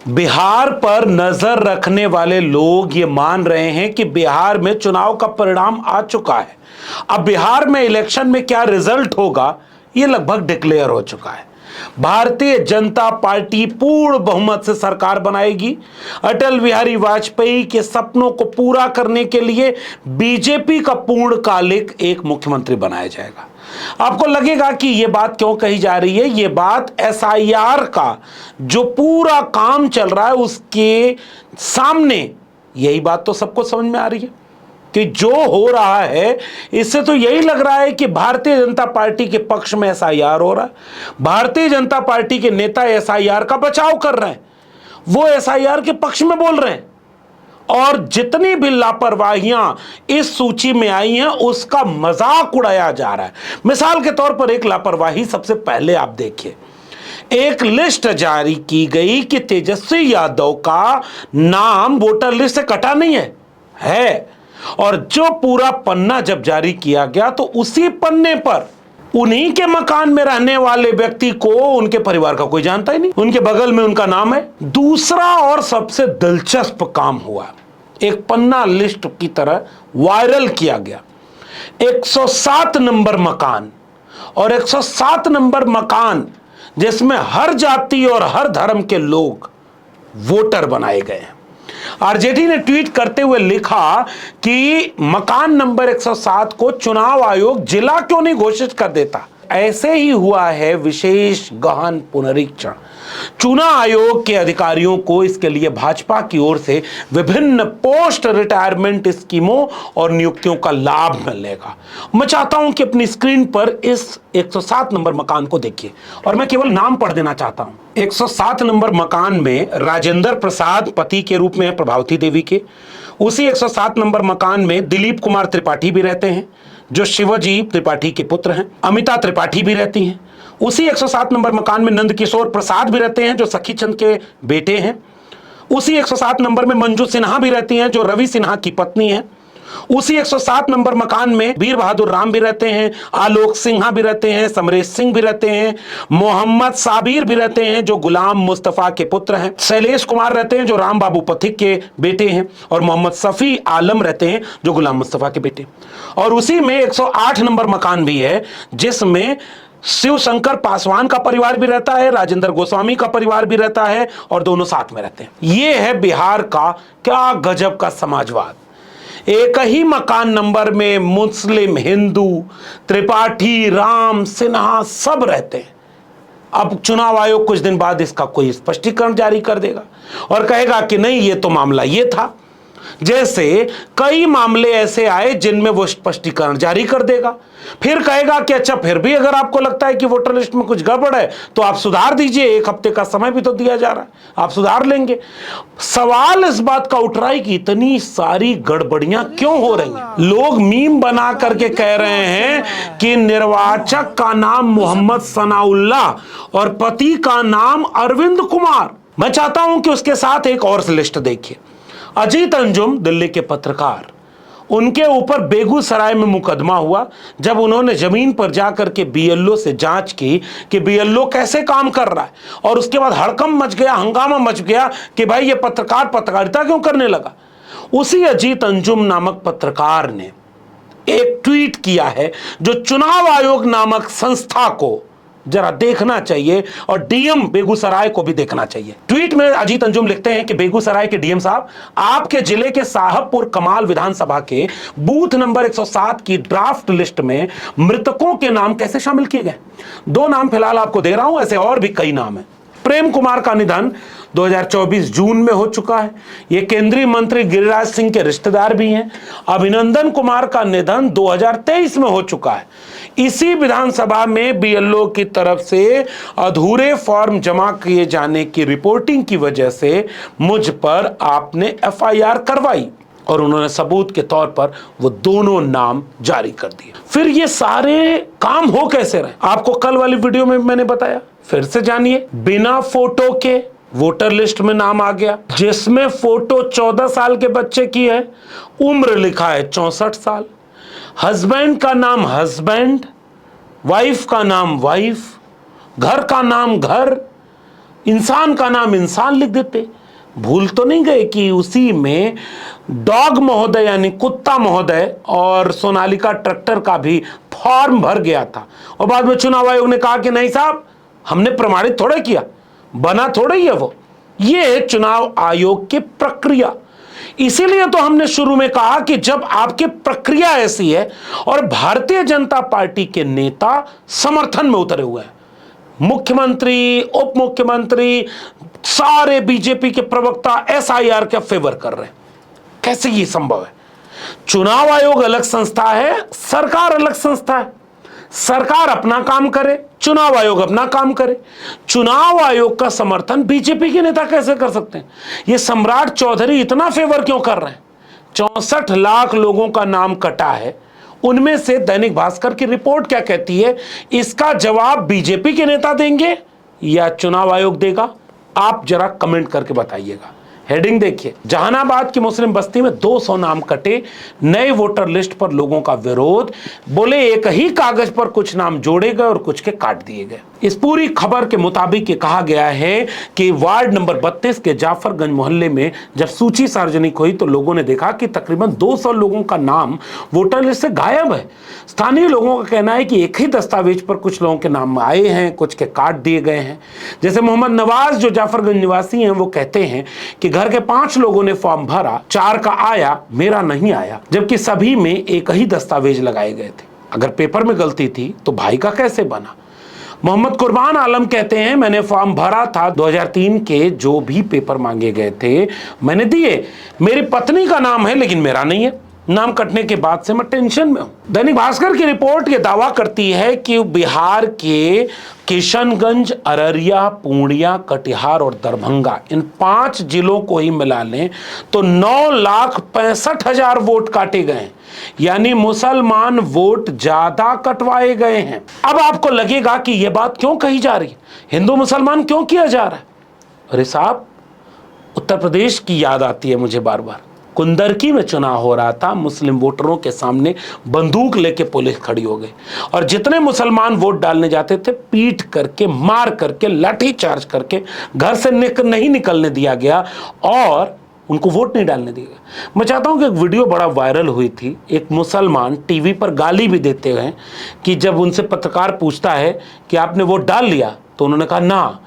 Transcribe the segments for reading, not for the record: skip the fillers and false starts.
बिहार पर नजर रखने वाले लोग ये मान रहे हैं कि बिहार में चुनाव का परिणाम आ चुका है। अब बिहार में इलेक्शन में क्या रिजल्ट होगा ये लगभग डिक्लेयर हो चुका है। भारतीय जनता पार्टी पूर्ण बहुमत से सरकार बनाएगी। अटल बिहारी वाजपेयी के सपनों को पूरा करने के लिए बीजेपी का पूर्णकालिक एक मुख्यमंत्री बनाया जाएगा। आपको लगेगा कि यह बात क्यों कही जा रही है? यह बात एसआईआर का जो पूरा काम चल रहा है उसके सामने यही बात तो सबको समझ में आ रही है कि जो हो रहा है इससे तो यही लग रहा है कि भारतीय जनता पार्टी के पक्ष में एसआईआर हो रहा है। भारतीय जनता पार्टी के नेता एसआईआर का बचाव कर रहे हैं, वो एसआईआर के पक्ष में बोल रहे हैं और जितनी भी लापरवाहियां इस सूची में आई हैं उसका मजाक उड़ाया जा रहा है। मिसाल के तौर पर एक लापरवाही सबसे पहले आप देखिए, एक लिस्ट जारी की गई कि तेजस्वी यादव का नाम वोटर लिस्ट से कटा नहीं है और जो पूरा पन्ना जब जारी किया गया तो उसी पन्ने पर उन्हीं के मकान में रहने वाले व्यक्ति को उनके परिवार का कोई जानता ही नहीं, उनके बगल में उनका नाम है। दूसरा और सबसे दिलचस्प काम हुआ, एक पन्ना लिस्ट की तरह वायरल किया गया 107 नंबर मकान, और 107 नंबर मकान जिसमें हर जाति और हर धर्म के लोग वोटर बनाए गए हैं। आरजेडी ने ट्वीट करते हुए लिखा कि मकान नंबर 107 को चुनाव आयोग जिला क्यों नहीं घोषित कर देता। ऐसे ही हुआ है विशेष गहन पुनरीक्षण। चुनाव आयोग के अधिकारियों को इसके लिए भाजपा की ओर से विभिन्न पोस्ट रिटायरमेंट स्कीमों और नियुक्तियों का लाभ मिलेगा। मैं चाहता हूं कि अपनी स्क्रीन पर इस 107 नंबर मकान को देखिए और मैं केवल नाम पढ़ देना चाहता हूं। 107 नंबर मकान में राजेंद्र प्रसाद पति के रूप में प्रभावती देवी के, उसी 107 नंबर मकान में दिलीप कुमार त्रिपाठी भी रहते हैं जो शिवजी त्रिपाठी के पुत्र हैं। अमिता त्रिपाठी भी रहती हैं। उसी 107 नंबर मकान में नंदकिशोर प्रसाद भी रहते हैं जो सखी चंद के बेटे हैं। उसी 107 नंबर में मंजू सिन्हा भी रहती हैं जो रवि सिन्हा की पत्नी है। उसी 107 नंबर मकान में वीर बहादुर राम भी रहते हैं, आलोक सिन्हा भी रहते हैं, समरेश सिंह भी रहते हैं, मोहम्मद साबिर भी रहते हैं जो गुलाम मुस्तफा के पुत्र हैं, शैलेश कुमार रहते हैं जो राम बाबू पथिक के बेटे हैं, और मोहम्मद सफी आलम रहते हैं जो गुलाम मुस्तफा के बेटे। और उसी में 108 नंबर मकान भी है जिसमें शिव शंकर पासवान का परिवार भी रहता है, राजेंद्र गोस्वामी का परिवार भी रहता है और दोनों साथ में रहते हैं। यह है बिहार का क्या गजब का समाजवाद। एक ही मकान नंबर में मुस्लिम, हिंदू, त्रिपाठी, राम, सिन्हा सब रहते हैं। अब चुनाव आयोग कुछ दिन बाद इसका कोई स्पष्टीकरण जारी कर देगा और कहेगा कि नहीं ये तो मामला ये था। जैसे कई मामले ऐसे आए जिनमें वो स्पष्टीकरण जारी कर देगा, फिर कहेगा कि अच्छा फिर भी अगर आपको लगता है कि वोटर लिस्ट में कुछ गड़बड़ है तो आप सुधार दीजिए, एक हफ्ते का समय भी तो दिया जा रहा है, आप सुधार लेंगे। सवाल इस बात का उठ रहा है कि इतनी सारी गड़बड़ियां क्यों हो रही हैं। लोग मीम बना करके कह रहे हैं कि निर्वाचक का नाम मोहम्मद सनाउल्लाह और पति का नाम अरविंद कुमार। मैं चाहता हूं कि उसके साथ एक और लिस्ट देखिए। अजीत अंजुम दिल्ली के पत्रकार, उनके ऊपर बेगूसराय में मुकदमा हुआ जब उन्होंने जमीन पर जाकर के बीएलओ से जांच की कि बीएलओ कैसे काम कर रहा है, और उसके बाद हड़कंप मच गया, हंगामा मच गया कि भाई ये पत्रकार पत्रकारिता क्यों करने लगा। उसी अजीत अंजुम नामक पत्रकार ने एक ट्वीट किया है जो चुनाव आयोग नामक संस्था को जरा देखना चाहिए और डीएम बेगूसराय को भी देखना चाहिए। ट्वीट में अजीत अंजुम लिखते हैं कि बेगूसराय के डीएम साहब, आपके जिले के साहबपुर कमाल विधानसभा के बूथ नंबर 107 की ड्राफ्ट लिस्ट में मृतकों के नाम कैसे शामिल किए गए। 2 नाम फिलहाल आपको दे रहा हूं, ऐसे और भी कई नाम है। प्रेम कुमार का निधन 2024 जून में हो चुका है, ये केंद्रीय मंत्री गिरिराज सिंह के रिश्तेदार भी हैं। अभिनंदन कुमार का निधन 2023 में हो चुका है। इसी विधानसभा में बीएलओ की तरफ से अधूरे फॉर्म जमा किए जाने की रिपोर्टिंग की वजह से मुझ पर आपने एफआईआर करवाई और उन्होंने सबूत के तौर पर वो दोनों नाम जारी कर दिए। फिर ये सारे काम हो कैसे रहे, आपको कल वाली वीडियो में मैंने बताया, फिर से जानिए। बिना फोटो के वोटर लिस्ट में नाम आ गया जिसमें फोटो 14 साल के बच्चे की है, उम्र लिखा है 64 साल, हस्बैंड का नाम हस्बैंड, वाइफ का नाम वाइफ, घर का नाम घर, इंसान का नाम इंसान लिख देते। भूल तो नहीं गए कि उसी में डॉग महोदय यानी कुत्ता महोदय और सोनालिका ट्रैक्टर का भी फॉर्म भर गया था, और बाद में चुनाव आयोग ने कहा कि नहीं साहब, हमने प्रमाणित थोड़ा किया, बना थोड़ा ही है वो। ये है चुनाव आयोग की प्रक्रिया। इसीलिए तो हमने शुरू में कहा कि जब आपकी प्रक्रिया ऐसी है और भारतीय जनता पार्टी के नेता समर्थन में उतरे हुए हैं, मुख्यमंत्री, उप मुख्यमंत्री, सारे बीजेपी के प्रवक्ता एसआईआर का फेवर कर रहे हैं, कैसे ये संभव है? चुनाव आयोग अलग संस्था है, सरकार अलग संस्था है। सरकार अपना काम करे, चुनाव आयोग अपना काम करे। चुनाव आयोग का समर्थन बीजेपी के नेता कैसे कर सकते हैं? ये सम्राट चौधरी इतना फेवर क्यों कर रहे हैं? 64 लाख लोगों का नाम कटा है, उनमें से दैनिक भास्कर की रिपोर्ट क्या कहती है, इसका जवाब बीजेपी के नेता देंगे या चुनाव आयोग देगा? आप जरा कमेंट करके बताइएगा। हेडिंग देखिए, जहानाबाद की मुस्लिम बस्ती में 200 नाम कटे, नए वोटर लिस्ट पर लोगों का विरोध, बोले एक ही कागज पर कुछ नाम जोड़े गए और कुछ के काट दिए गए। इस पूरी खबर के मुताबिक ये कहा गया है कि वार्ड नंबर 32 के जाफरगंज मोहल्ले में जब सूची सार्वजनिक हुई तो लोगों ने देखा कि तकरीबन 200 लोगों का नाम वोटर लिस्ट से गायब है। स्थानीय लोगों का कहना है कि एक ही दस्तावेज पर कुछ लोगों के नाम आए हैं, कुछ के काट दिए गए हैं। जैसे मोहम्मद नवाज जो जाफरगंज निवासी हैं, वो कहते हैं कि घर के 5 लोगों ने फॉर्म भरा, 4 का आया, मेरा नहीं आया, जबकि सभी में एक ही दस्तावेज लगाए गए थे। अगर पेपर में गलती थी तो भाई का कैसे बना? मोहम्मद कुर्बान आलम कहते हैं, मैंने फॉर्म भरा था, 2003 के जो भी पेपर मांगे गए थे मैंने दिए, मेरी पत्नी का नाम है लेकिन मेरा नहीं है। नाम कटने के बाद से मैं टेंशन में हूं। दैनिक भास्कर की रिपोर्ट ये दावा करती है कि बिहार के किशनगंज, अररिया, पूर्णिया, कटिहार और दरभंगा, इन 5 जिलों को ही मिला लें तो 9,65,000 वोट काटे गए हैं, यानी मुसलमान वोट ज्यादा कटवाए गए हैं। अब आपको लगेगा कि यह बात क्यों कही जा रही है, हिंदू मुसलमान क्यों किया जा रहा है? अरे साहब, उत्तर प्रदेश की याद आती है मुझे बार बार। कुंदरकी में चुनाव हो रहा था, मुस्लिम वोटरों के सामने बंदूक लेके पुलिस खड़ी हो गई और जितने मुसलमान वोट डालने जाते थे पीट करके, मार करके, लाठी चार्ज करके घर से नहीं निकलने दिया गया और उनको वोट नहीं डालने दिया गया। मैं चाहता हूं कि एक वीडियो बड़ा वायरल हुई थी, एक मुसलमान टीवी पर गाली भी देते हैं कि जब उनसे पत्रकार पूछता है कि आपने वोट डाल लिया, तो उन्होंने कहा ना,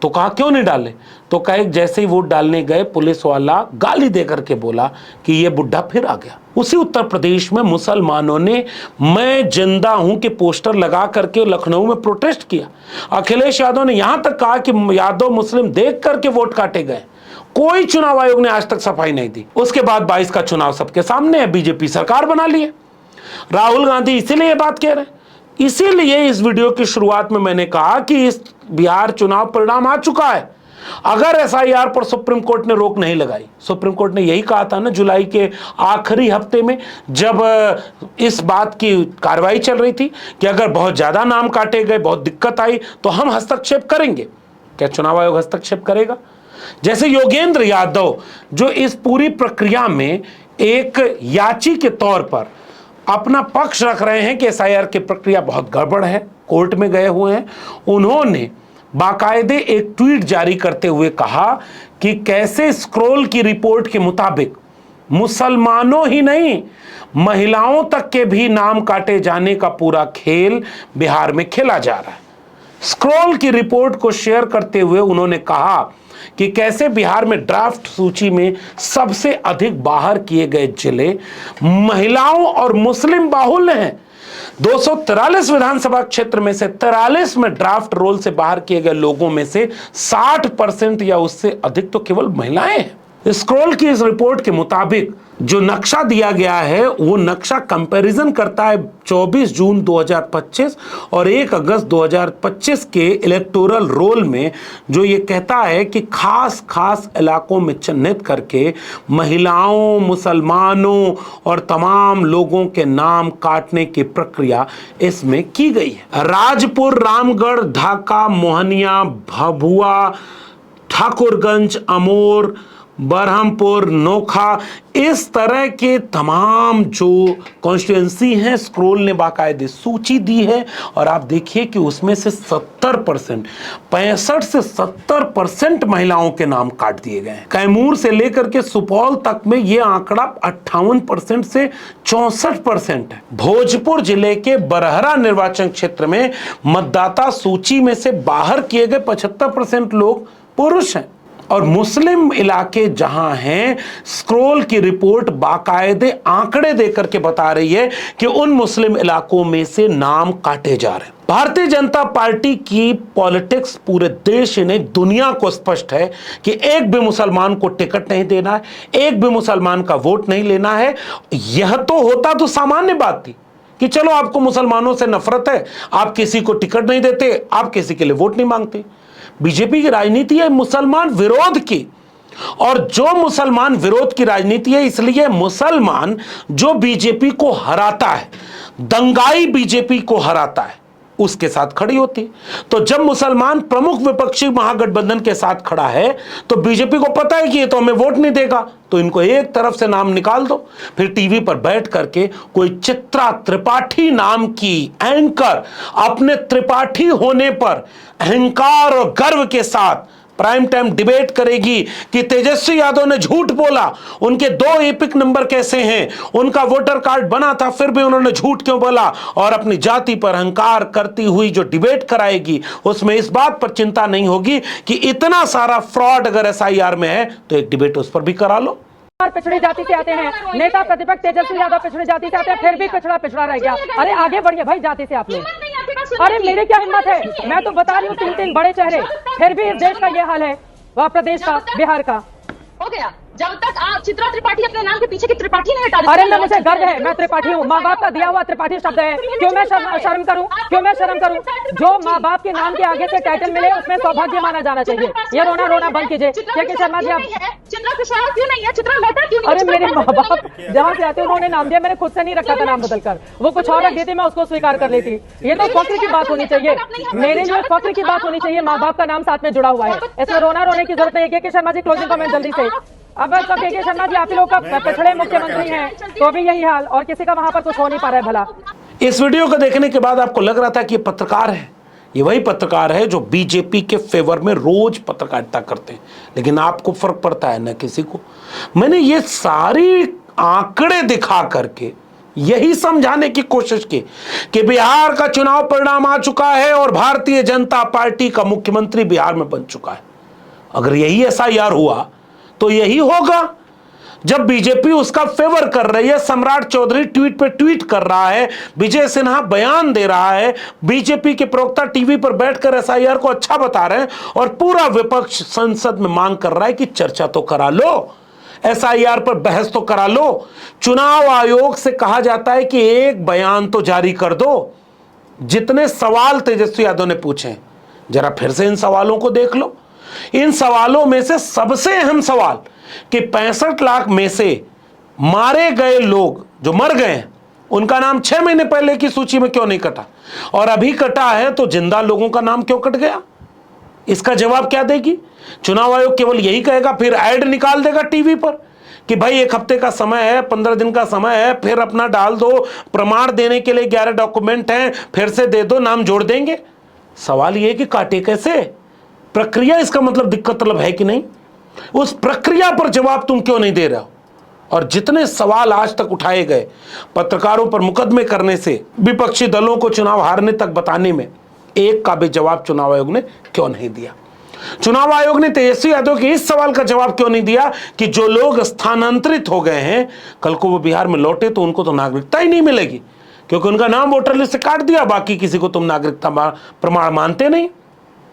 तो कहा क्यों नहीं डाले? तो कहे जैसे ही वोट डालने गए पुलिस वाला गाली दे करके बोला कि ये बुढ़ा फिर आ गया। उसी उत्तर प्रदेश में मुसलमानों ने मैं जिंदा हूं के पोस्टर लगा करके लखनऊ में प्रोटेस्ट किया। अखिलेश यादव ने यहां तक कहा कि यादव मुस्लिम देख करके वोट काटे गए। कोई चुनाव आयोग ने आज तक सफाई नहीं दी। उसके बाद 22 का चुनाव सबके सामने है, बीजेपी सरकार बना ली है। राहुल गांधी इसीलिए ये बात कह रहे हैं। इसीलिए इस वीडियो की शुरुआत में मैंने कहा कि इस बिहार चुनाव परिणाम आ चुका है। अगर एसआईआर पर सुप्रीम कोर्ट ने रोक नहीं लगाई, सुप्रीम कोर्ट ने यही कहा था ना जुलाई के आखिरी हफ्ते में, जब इस बात की कार्रवाई चल रही थी कि अगर बहुत ज्यादा नाम काटे गए, बहुत दिक्कत आई तो हम हस्तक्षेप करेंगे। क्या चुनाव आयोग हस्तक्षेप करेगा? जैसे योगेंद्र यादव जो इस पूरी प्रक्रिया में एक याची के तौर पर अपना पक्ष रख रहे हैं कि एसआईआर की प्रक्रिया बहुत गड़बड़ है, कोर्ट में गए हुए हैं, उन्होंने बाकायदे एक ट्वीट जारी करते हुए कहा कि कैसे स्क्रॉल की रिपोर्ट के मुताबिक मुसलमानों ही नहीं, महिलाओं तक के भी नाम काटे जाने का पूरा खेल बिहार में खेला जा रहा है। स्क्रॉल की रिपोर्ट को शेयर करते हुए उन्होंने कहा कि कैसे बिहार में ड्राफ्ट सूची में सबसे अधिक बाहर किए गए जिले महिलाओं और मुस्लिम बाहुल्य हैं। 243 विधानसभा क्षेत्र में से 43 में ड्राफ्ट रोल से बाहर किए गए लोगों में से 60% या उससे अधिक तो केवल महिलाएं हैं। स्क्रॉल की इस रिपोर्ट के मुताबिक जो नक्शा दिया गया है वो नक्शा कंपैरिजन करता है 24 जून 2025 और 1 अगस्त 2025 के इलेक्टोरल रोल में, जो ये कहता है कि खास खास इलाकों में चिन्हित करके महिलाओं, मुसलमानों और तमाम लोगों के नाम काटने की प्रक्रिया इसमें की गई है। राजपुर, रामगढ़, ढाका, मोहनिया, भभुआ, ठाकुरगंज, अमोर, बरहमपुर, नोखा, इस तरह के तमाम जो कॉन्स्टिट्यूएंसी हैं, स्क्रोल ने बाकायदे सूची दी है और आप देखिए कि उसमें से 70%, 65 से 70% महिलाओं के नाम काट दिए गए हैं। कैमूर से लेकर के सुपौल तक में यह आंकड़ा 58% से 64% है। भोजपुर जिले के बरहरा निर्वाचन क्षेत्र में मतदाता सूची में से बाहर किए गए 75% लोग पुरुष हैं। और मुस्लिम इलाके जहां हैं, स्क्रोल की रिपोर्ट बाकायदे आंकड़े देकर के बता रही है कि उन मुस्लिम इलाकों में से नाम काटे जा रहे हैं। भारतीय जनता पार्टी की पॉलिटिक्स पूरे देश नहीं दुनिया को स्पष्ट है कि एक भी मुसलमान को टिकट नहीं देना है, एक भी मुसलमान का वोट नहीं लेना है। यह तो होता तो सामान्य बात थी कि चलो आपको मुसलमानों से नफरत है, आप किसी को टिकट नहीं देते, आप किसी के लिए वोट नहीं मांगते। बीजेपी की राजनीति है मुसलमान विरोध की, और जो मुसलमान विरोध की राजनीति है, इसलिए मुसलमान जो बीजेपी को हराता है, दंगाई बीजेपी को हराता है, उसके साथ खड़ी होती। तो जब मुसलमान प्रमुख विपक्षी महागठबंधन के साथ खड़ा है तो बीजेपी को पता है कि ये तो हमें वोट नहीं देगा, तो इनको एक तरफ से नाम निकाल दो। फिर टीवी पर बैठ करके कोई चित्रा त्रिपाठी नाम की एंकर अपने त्रिपाठी होने पर अहंकार और गर्व के साथ प्राइम टाइम डिबेट करेगी कि तेजस्वी यादव ने झूठ बोला, उनके 2 एपिक नंबर कैसे हैं, उनका वोटर कार्ड बना था फिर भी उन्होंने झूठ क्यों बोला, और अपनी जाति पर अहंकार करती हुई जो डिबेट कराएगी उसमें इस बात पर चिंता नहीं होगी कि इतना सारा फ्रॉड अगर एसआईआर में है तो एक डिबेट उस पर भी करा लो। पिछड़ी जाति से आते हैं, नेता प्रतिपक्ष तेजस्वी यादव पिछड़ी जाति से आते हैं, फिर भी पिछड़ा रह गया। अरे आगे बढ़िए भाई जाति से आप लोग। अरे मेरी क्या हिम्मत है, मैं तो बता रही हूँ 3 बड़े चेहरे, फिर भी इस देश का ये हाल है, वह प्रदेश का, बिहार का हो गया। जब तक आप चित्रा त्रिपाठी अपने नाम के पीछे की त्रिपाठी नहीं हटा देते। अरे मैं मुझे गर्व है, मैं त्रिपाठी हूँ, माँ बाप का दिया हुआ त्रिपाठी शब्द है, क्यों मैं शर्म करूँ, क्यों मैं शर्म करूँ? जो माँ बाप के नाम के आगे से टाइटल मिले उसमें सौभाग्य माना जाना चाहिए। ये रोना बंद कीजिए। क्या शर्मा जी आप चित्रा कुशवाहा क्यों नहीं है, चित्रा मेहता क्यों नहीं? अरे मेरे माँ बाप जहाँ से आते उन्होंने नाम दिया, मैंने खुद से नहीं रखा था नाम बदल कर, वो कुछ और रख देती, मैं उसको स्वीकार कर लेती। ये तो फख्र की बात होनी चाहिए, मेरे लिए फख्र की बात होनी चाहिए, माँ बाप का नाम साथ में जुड़ा हुआ है, इसमें रोने की जरूरत नहीं है। के शर्मा जी क्लोजिंग कमेंट जल्दी से। अब के शर्मा जी आप ही लोग का पिछड़े मुख्यमंत्री हैं तो भी यही हाल, और किसी का वहां पर कुछ हो नहीं पा रहा है भला। इस वीडियो को देखने के बाद आपको लग रहा था कि ये पत्रकार है, ये वही पत्रकार है जो बीजेपी के फेवर में रोज पत्रकारिता करते हैं, लेकिन आपको फर्क पड़ता है ना किसी को। मैंने ये सारी आंकड़े दिखा करके यही समझाने की कोशिश की कि बिहार का चुनाव परिणाम आ चुका है और भारतीय जनता पार्टी का मुख्यमंत्री बिहार में बन चुका है। अगर यही एसआईआर हुआ तो यही होगा। जब बीजेपी उसका फेवर कर रही है, सम्राट चौधरी ट्वीट पे ट्वीट कर रहा है, विजय सिन्हा बयान दे रहा है, बीजेपी के प्रवक्ता टीवी पर बैठकर एसआईआर को अच्छा बता रहे हैं, और पूरा विपक्ष संसद में मांग कर रहा है कि चर्चा तो करा लो, एसआईआर पर बहस तो करा लो। चुनाव आयोग से कहा जाता है कि एक बयान तो जारी कर दो। जितने सवाल तेजस्वी यादव ने पूछे, जरा फिर से इन सवालों को देख लो। इन सवालों में से सबसे अहम सवाल कि 65 लाख में से मारे गए लोग जो मर गए हैं उनका नाम 6 महीने पहले की सूची में क्यों नहीं कटा, और अभी कटा है तो जिंदा लोगों का नाम क्यों कट गया? इसका जवाब क्या देगी? चुनाव आयोग केवल यही कहेगा, फिर ऐड निकाल देगा टीवी पर कि भाई 1 हफ्ते का समय है, 15 दिन का समय है, फिर अपना डाल दो, प्रमाण देने के लिए 11 डॉक्यूमेंट हैं, फिर से दे दो, नाम जोड़ देंगे। सवाल यह कि काटे कैसे? प्रक्रिया, इसका मतलब दिक्कत तलब है कि नहीं? उस प्रक्रिया पर जवाब तुम क्यों नहीं दे रहे हो? और जितने सवाल आज तक उठाए गए, पत्रकारों पर मुकदमे करने से विपक्षी दलों को चुनाव हारने तक बताने में, एक का भी जवाब चुनाव आयोग ने क्यों नहीं दिया? चुनाव आयोग ने तेजस्वी यादव के इस सवाल का जवाब क्यों नहीं दिया कि जो लोग स्थानांतरित हो गए हैं, कल को वो बिहार में लौटे तो उनको तो नागरिकता ही नहीं मिलेगी, क्योंकि उनका नाम वोटर लिस्ट से काट दिया, बाकी किसी को तुम नागरिकता प्रमाण मानते नहीं।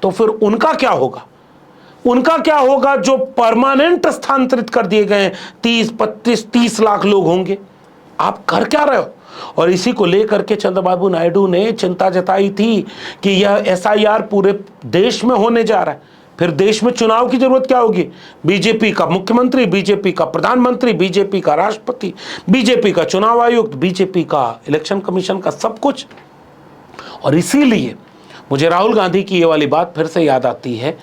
तो फिर उनका क्या होगा? उनका क्या होगा जो परमानेंट स्थानांतरित कर दिए गए 30 लाख लोग होंगे? आप कर क्या रहे हो? और इसी को लेकर के चंद्रबाबू नायडू ने चिंता जताई थी कि यह एसआईआर पूरे देश में होने जा रहा है, फिर देश में चुनाव की जरूरत क्या होगी? बीजेपी का मुख्यमंत्री, बीजेपी का प्रधानमंत्री, बीजेपी का राष्ट्रपति, बीजेपी का चुनाव आयुक्त, बीजेपी का इलेक्शन कमीशन का सब कुछ। और इसीलिए मुझे राहुल गांधी की ये वाली बात फिर से याद आती है,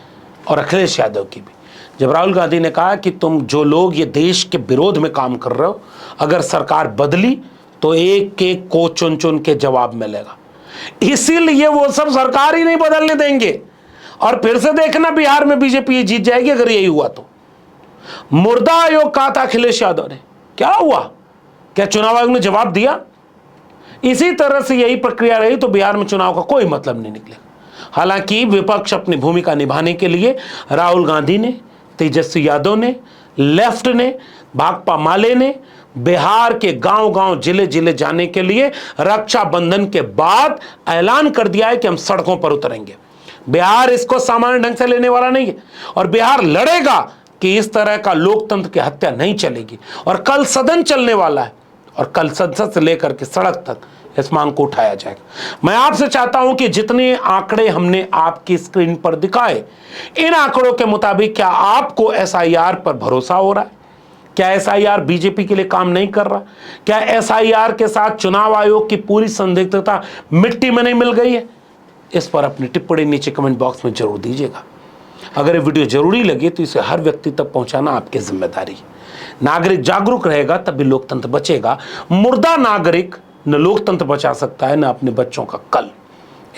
और अखिलेश यादव की भी, जब राहुल गांधी ने कहा कि तुम जो लोग ये देश के विरोध में काम कर रहे हो, अगर सरकार बदली तो एक एक को चुन चुन के जवाब मिलेगा, इसीलिए वो सब सरकार ही नहीं बदलने देंगे। और फिर से देखना बिहार में बीजेपी जीत जाएगी अगर यही हुआ तो। मुर्दा आयोग कहा था अखिलेश यादव ने, क्या हुआ? क्या चुनाव आयोग ने जवाब दिया? इसी तरह से यही प्रक्रिया रही तो बिहार में चुनाव का कोई मतलब नहीं निकलेगा। हालांकि विपक्ष अपनी भूमिका निभाने के लिए राहुल गांधी ने, तेजस्वी यादव ने, लेफ्ट ने, भाकपा माले ने बिहार के गांव-गांव, जिले-जिले जाने के लिए रक्षाबंधन के बाद ऐलान कर दिया है कि हम सड़कों पर उतरेंगे। बिहार इसको सामान्य ढंग से लेने वाला नहीं है और बिहार लड़ेगा कि इस तरह का लोकतंत्र की हत्या नहीं चलेगी। और कल सदन चलने वाला है और कल संसद से लेकर के सड़क तक इस मांग को उठाया जाएगा। मैं आपसे चाहता हूं कि जितने आंकड़े हमने आपकी स्क्रीन पर दिखाए, इन आंकड़ों के मुताबिक क्या आपको एसआईआर पर भरोसा हो रहा है? क्या एसआईआर बीजेपी के लिए काम नहीं कर रहा? क्या एसआईआर के साथ चुनाव आयोग की पूरी संदिग्धता मिट्टी में नहीं मिल गई है? इस पर अपनी टिप्पणी नीचे कमेंट बॉक्स में जरूर दीजिएगा। अगर ये वीडियो जरूरी लगे तो इसे हर व्यक्ति तक पहुंचाना आपकी जिम्मेदारी है। नागरिक जागरूक रहेगा तभी लोकतंत्र बचेगा। मुर्दा नागरिक न लोकतंत्र बचा सकता है न अपने बच्चों का कल।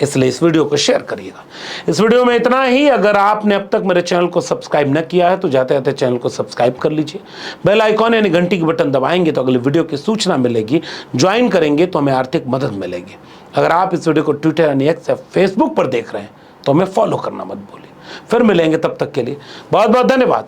इसलिए इस वीडियो को शेयर करिएगा। इस वीडियो में इतना ही। अगर आपने अब तक मेरे चैनल को सब्सक्राइब न किया है तो जाते जाते चैनल को सब्सक्राइब कर लीजिए। बेल आइकॉन यानी घंटी की बटन दबाएंगे तो अगले वीडियो की सूचना मिलेगी। ज्वाइन करेंगे तो हमें आर्थिक मदद मिलेगी। अगर आप इस वीडियो को ट्विटर यानी एक्स या फेसबुक पर देख रहे हैं तो हमें फॉलो करना मत भूलिए। फिर मिलेंगे, तब तक के लिए बहुत बहुत धन्यवाद।